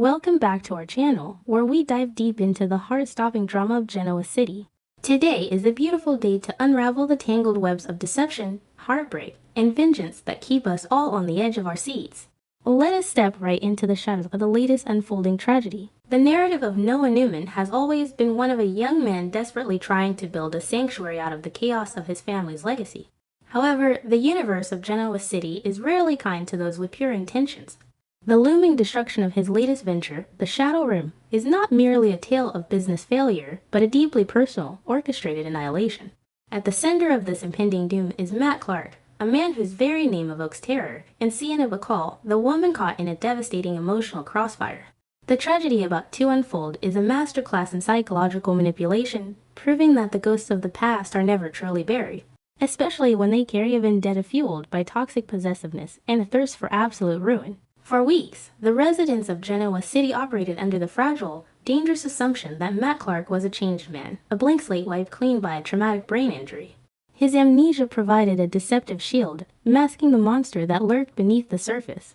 Welcome back to our channel, where we dive deep into the heart-stopping drama of Genoa City. Today is a beautiful day to unravel the tangled webs of deception, heartbreak, and vengeance that keep us all on the edge of our seats. Let us step right into the shadows of the latest unfolding tragedy. The narrative of Noah Newman has always been one of a young man desperately trying to build a sanctuary out of the chaos of his family's legacy. However, the universe of Genoa City is rarely kind to those with pure intentions. The looming destruction of his latest venture, the Shadow Room, is not merely a tale of business failure, but a deeply personal, orchestrated annihilation. At the center of this impending doom is Matt Clark, a man whose very name evokes terror, and Sienna Bacall, the woman caught in a devastating emotional crossfire. The tragedy about to unfold is a masterclass in psychological manipulation, proving that the ghosts of the past are never truly buried, especially when they carry a vendetta fueled by toxic possessiveness and a thirst for absolute ruin. For weeks, the residents of Genoa City operated under the fragile, dangerous assumption that Matt Clark was a changed man, a blank slate wiped clean by a traumatic brain injury. His amnesia provided a deceptive shield, masking the monster that lurked beneath the surface.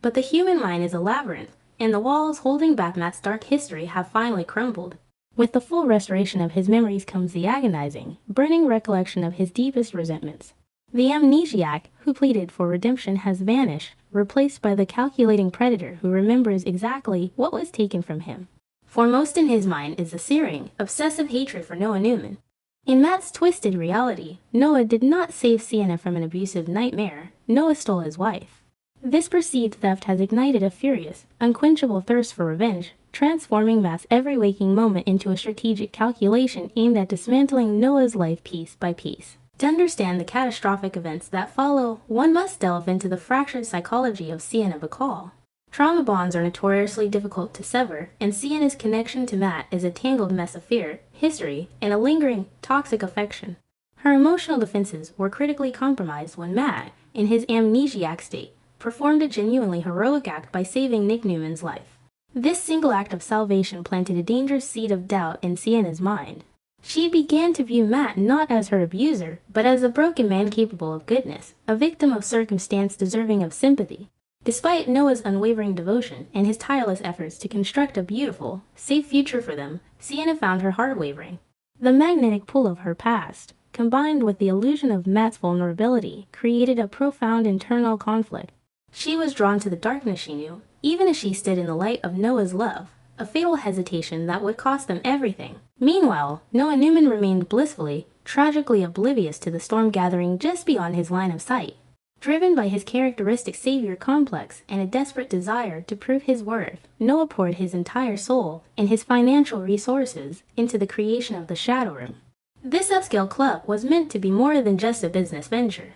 But the human mind is a labyrinth, and the walls holding back Matt's dark history have finally crumbled. With the full restoration of his memories comes the agonizing, burning recollection of his deepest resentments. The amnesiac who pleaded for redemption has vanished, replaced by the calculating predator who remembers exactly what was taken from him. Foremost in his mind is the searing, obsessive hatred for Noah Newman. In Matt's twisted reality, Noah did not save Sienna from an abusive nightmare. Noah stole his wife. This perceived theft has ignited a furious, unquenchable thirst for revenge, transforming Matt's every waking moment into a strategic calculation aimed at dismantling Noah's life piece by piece. To understand the catastrophic events that follow, one must delve into the fractured psychology of Sienna Bacall. Trauma bonds are notoriously difficult to sever, and Sienna's connection to Matt is a tangled mess of fear, history, and a lingering, toxic affection. Her emotional defenses were critically compromised when Matt, in his amnesiac state, performed a genuinely heroic act by saving Nick Newman's life. This single act of salvation planted a dangerous seed of doubt in Sienna's mind. She began to view Matt not as her abuser, but as a broken man capable of goodness, a victim of circumstance deserving of sympathy. Despite Noah's unwavering devotion and his tireless efforts to construct a beautiful, safe future for them, Sienna found her heart wavering. The magnetic pull of her past, combined with the illusion of Matt's vulnerability, created a profound internal conflict. She was drawn to the darkness she knew, even as she stood in the light of Noah's love, a fatal hesitation that would cost them everything. Meanwhile, Noah Newman remained blissfully, tragically oblivious to the storm gathering just beyond his line of sight. Driven by his characteristic savior complex and a desperate desire to prove his worth, Noah poured his entire soul and his financial resources into the creation of the Shadow Room. This upscale club was meant to be more than just a business venture.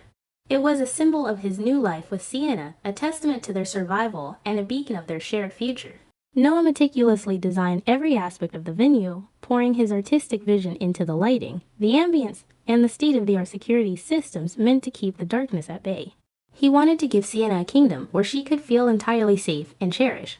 It was a symbol of his new life with Sienna, a testament to their survival and a beacon of their shared future. Noah meticulously designed every aspect of the venue, pouring his artistic vision into the lighting, the ambience, and the state-of-the-art security systems meant to keep the darkness at bay. He wanted to give Sienna a kingdom where she could feel entirely safe and cherished.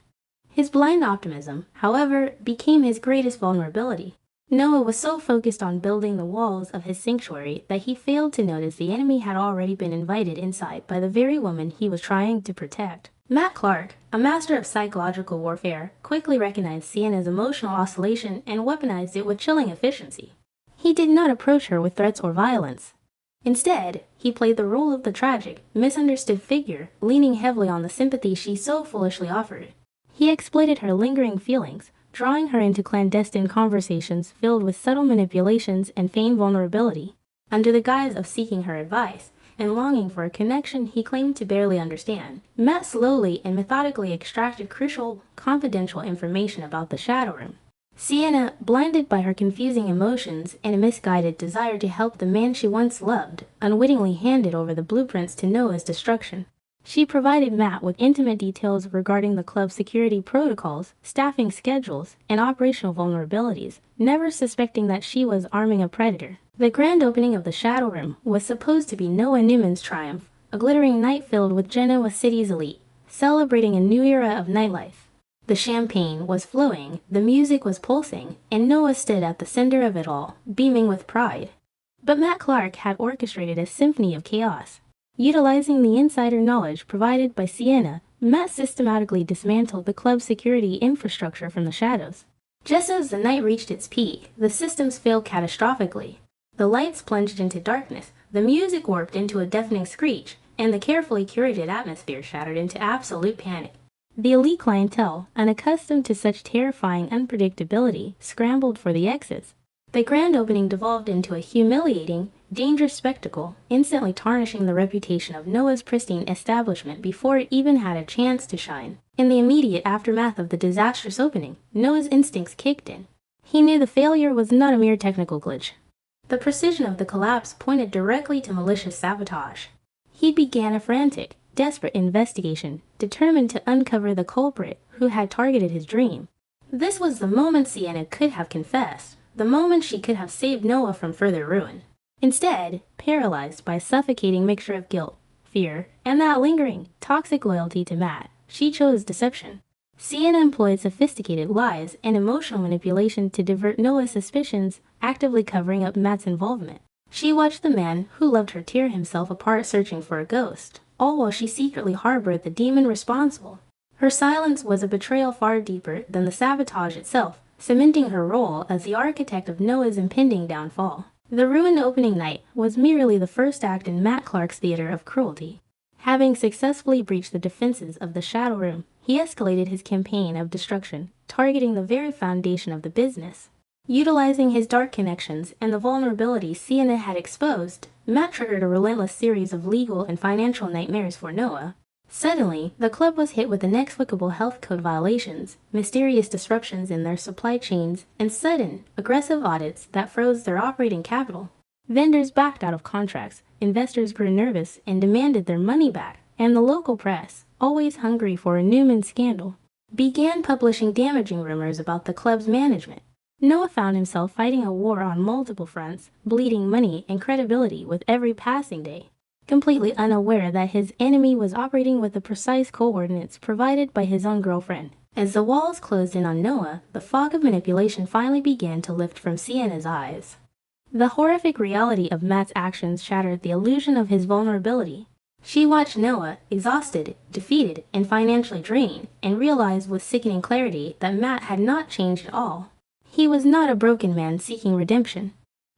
His blind optimism, however, became his greatest vulnerability. Noah was so focused on building the walls of his sanctuary that he failed to notice the enemy had already been invited inside by the very woman he was trying to protect. Matt Clark, a master of psychological warfare, quickly recognized Sienna's emotional oscillation and weaponized it with chilling efficiency. He did not approach her with threats or violence. Instead, he played the role of the tragic, misunderstood figure, leaning heavily on the sympathy she so foolishly offered. He exploited her lingering feelings, drawing her into clandestine conversations filled with subtle manipulations and feigned vulnerability. Under the guise of seeking her advice and longing for a connection he claimed to barely understand, Matt slowly and methodically extracted crucial, confidential information about the Shadow Room. Sienna, blinded by her confusing emotions and a misguided desire to help the man she once loved, unwittingly handed over the blueprints to Noah's destruction. She provided Matt with intimate details regarding the club's security protocols, staffing schedules, and operational vulnerabilities, never suspecting that she was arming a predator. The grand opening of the Shadow Room was supposed to be Noah Newman's triumph, a glittering night filled with Genoa City's elite, celebrating a new era of nightlife. The champagne was flowing, the music was pulsing, and Noah stood at the center of it all, beaming with pride. But Matt Clark had orchestrated a symphony of chaos. Utilizing the insider knowledge provided by Sienna, Matt systematically dismantled the club's security infrastructure from the shadows. Just as the night reached its peak, the systems failed catastrophically. The lights plunged into darkness, the music warped into a deafening screech, and the carefully curated atmosphere shattered into absolute panic. The elite clientele, unaccustomed to such terrifying unpredictability, scrambled for the exits. The grand opening devolved into a humiliating, dangerous spectacle, instantly tarnishing the reputation of Noah's pristine establishment before it even had a chance to shine. In the immediate aftermath of the disastrous opening, Noah's instincts kicked in. He knew the failure was not a mere technical glitch. The precision of the collapse pointed directly to malicious sabotage. He began a frantic, desperate investigation, determined to uncover the culprit who had targeted his dream. This was the moment Sienna could have confessed, the moment she could have saved Noah from further ruin. Instead, paralyzed by a suffocating mixture of guilt, fear, and that lingering, toxic loyalty to Matt, she chose deception. Sienna employed sophisticated lies and emotional manipulation to divert Noah's suspicions, actively covering up Matt's involvement. She watched the man who loved her tear himself apart searching for a ghost, all while she secretly harbored the demon responsible. Her silence was a betrayal far deeper than the sabotage itself, cementing her role as the architect of Noah's impending downfall. The ruined opening night was merely the first act in Matt Clark's theater of cruelty. Having successfully breached the defenses of the Shadow Room, he escalated his campaign of destruction, targeting the very foundation of the business. Utilizing his dark connections and the vulnerabilities Sienna had exposed, Matt triggered a relentless series of legal and financial nightmares for Noah. Suddenly, the club was hit with inexplicable health code violations, mysterious disruptions in their supply chains, and sudden, aggressive audits that froze their operating capital. Vendors backed out of contracts, investors grew nervous and demanded their money back, and the local press, always hungry for a Newman scandal, began publishing damaging rumors about the club's management. Noah found himself fighting a war on multiple fronts, bleeding money and credibility with every passing day, completely unaware that his enemy was operating with the precise coordinates provided by his own girlfriend. As the walls closed in on Noah, the fog of manipulation finally began to lift from Sienna's eyes. The horrific reality of Matt's actions shattered the illusion of his vulnerability. She watched Noah, exhausted, defeated, and financially drained, and realized with sickening clarity that Matt had not changed at all. He was not a broken man seeking redemption.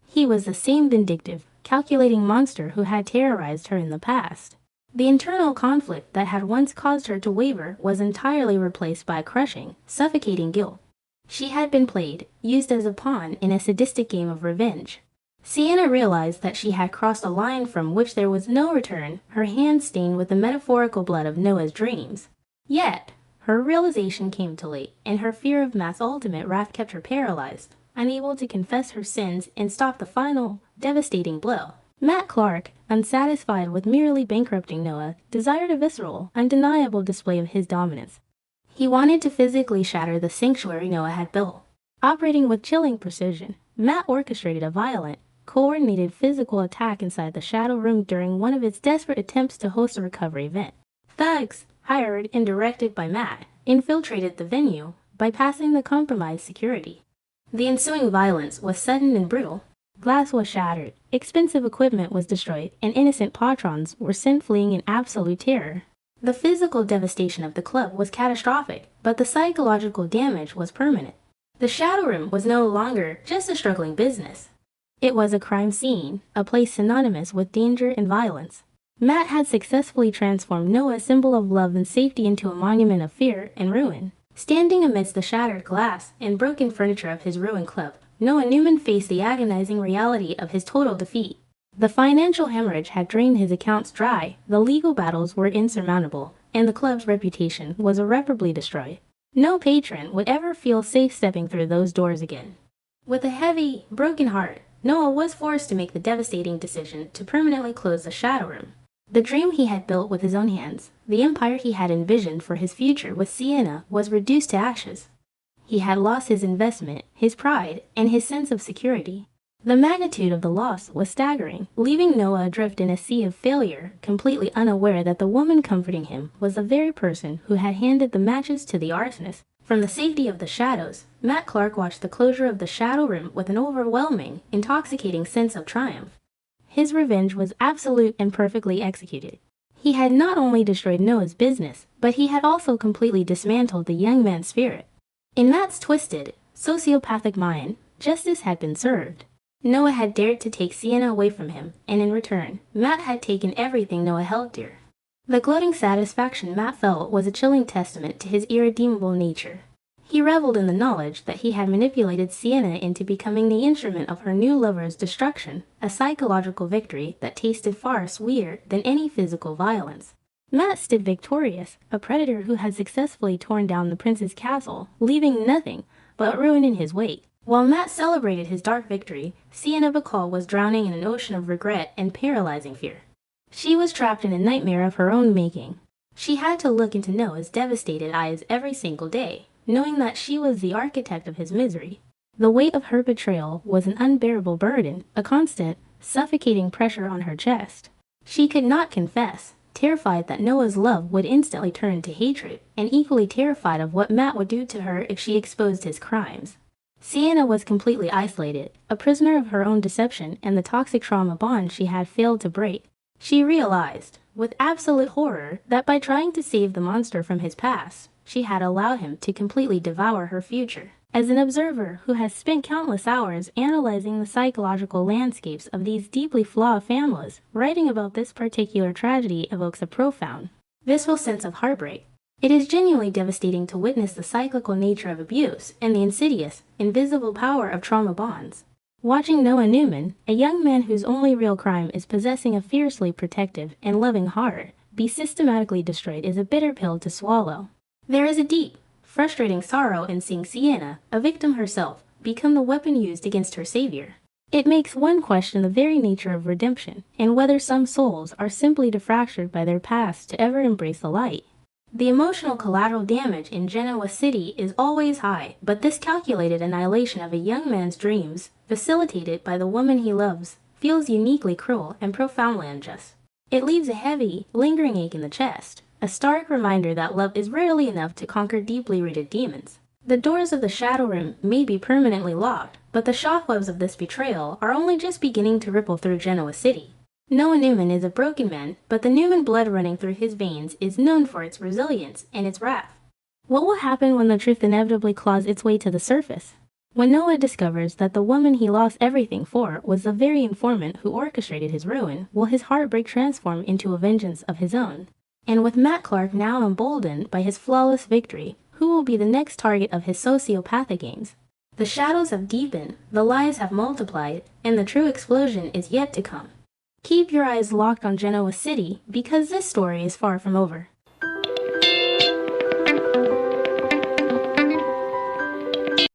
He was the same vindictive, calculating monster who had terrorized her in the past. The internal conflict that had once caused her to waver was entirely replaced by a crushing, suffocating guilt. She had been played, used as a pawn in a sadistic game of revenge. Sienna realized that she had crossed a line from which there was no return, her hands stained with the metaphorical blood of Noah's dreams. Yet, her realization came too late, and her fear of Matt's ultimate wrath kept her paralyzed, unable to confess her sins and stop the final, devastating blow. Matt Clark, unsatisfied with merely bankrupting Noah, desired a visceral, undeniable display of his dominance. He wanted to physically shatter the sanctuary Noah had built. Operating with chilling precision, Matt orchestrated a violent, coordinated physical attack inside the Shadow Room during one of its desperate attempts to host a recovery event. Thugs, hired and directed by Matt, infiltrated the venue, bypassing the compromised security. The ensuing violence was sudden and brutal. Glass was shattered, expensive equipment was destroyed, and innocent patrons were sent fleeing in absolute terror. The physical devastation of the club was catastrophic, but the psychological damage was permanent. The Shadow Room was no longer just a struggling business. It was a crime scene, a place synonymous with danger and violence. Matt had successfully transformed Noah's symbol of love and safety into a monument of fear and ruin. Standing amidst the shattered glass and broken furniture of his ruined club, Noah Newman faced the agonizing reality of his total defeat. The financial hemorrhage had drained his accounts dry, the legal battles were insurmountable, and the club's reputation was irreparably destroyed. No patron would ever feel safe stepping through those doors again. With a heavy, broken heart, Noah was forced to make the devastating decision to permanently close the Shadow Room. The dream he had built with his own hands, the empire he had envisioned for his future with Sienna, was reduced to ashes. He had lost his investment, his pride, and his sense of security. The magnitude of the loss was staggering, leaving Noah adrift in a sea of failure, completely unaware that the woman comforting him was the very person who had handed the matches to the arsonist. From the safety of the shadows, Matt Clark watched the closure of the Shadow Room with an overwhelming, intoxicating sense of triumph. His revenge was absolute and perfectly executed. He had not only destroyed Noah's business, but he had also completely dismantled the young man's spirit. In Matt's twisted, sociopathic mind, justice had been served. Noah had dared to take Sienna away from him, and in return, Matt had taken everything Noah held dear. The gloating satisfaction Matt felt was a chilling testament to his irredeemable nature. He reveled in the knowledge that he had manipulated Sienna into becoming the instrument of her new lover's destruction, a psychological victory that tasted far sweeter than any physical violence. Matt stood victorious, a predator who had successfully torn down the prince's castle, leaving nothing but ruin in his wake. While Matt celebrated his dark victory, Sienna Bacall was drowning in an ocean of regret and paralyzing fear. She was trapped in a nightmare of her own making. She had to look into Noah's devastated eyes every single day, knowing that she was the architect of his misery. The weight of her betrayal was an unbearable burden, a constant, suffocating pressure on her chest. She could not confess, terrified that Noah's love would instantly turn to hatred, and equally terrified of what Matt would do to her if she exposed his crimes. Sienna was completely isolated, a prisoner of her own deception and the toxic trauma bond she had failed to break. She realized, with absolute horror, that by trying to save the monster from his past, she had allowed him to completely devour her future. As an observer who has spent countless hours analyzing the psychological landscapes of these deeply flawed families, writing about this particular tragedy evokes a profound, visceral sense of heartbreak. It is genuinely devastating to witness the cyclical nature of abuse and the insidious, invisible power of trauma bonds. Watching Noah Newman, a young man whose only real crime is possessing a fiercely protective and loving heart, be systematically destroyed is a bitter pill to swallow. There is a deep, frustrating sorrow in seeing Sienna, a victim herself, become the weapon used against her savior. It makes one question the very nature of redemption, and whether some souls are simply defractured by their past to ever embrace the light. The emotional collateral damage in Genoa City is always high, but this calculated annihilation of a young man's dreams, facilitated by the woman he loves, feels uniquely cruel and profoundly unjust. It leaves a heavy, lingering ache in the chest, a stark reminder that love is rarely enough to conquer deeply rooted demons. The doors of the Shadow Room may be permanently locked, but the shockwaves of this betrayal are only just beginning to ripple through Genoa City. Noah Newman is a broken man, but the Newman blood running through his veins is known for its resilience and its wrath. What will happen when the truth inevitably claws its way to the surface? When Noah discovers that the woman he lost everything for was the very informant who orchestrated his ruin, will his heartbreak transform into a vengeance of his own? And with Matt Clark now emboldened by his flawless victory, who will be the next target of his sociopathic games? The shadows have deepened, the lies have multiplied, and the true explosion is yet to come. Keep your eyes locked on Genoa City, because this story is far from over.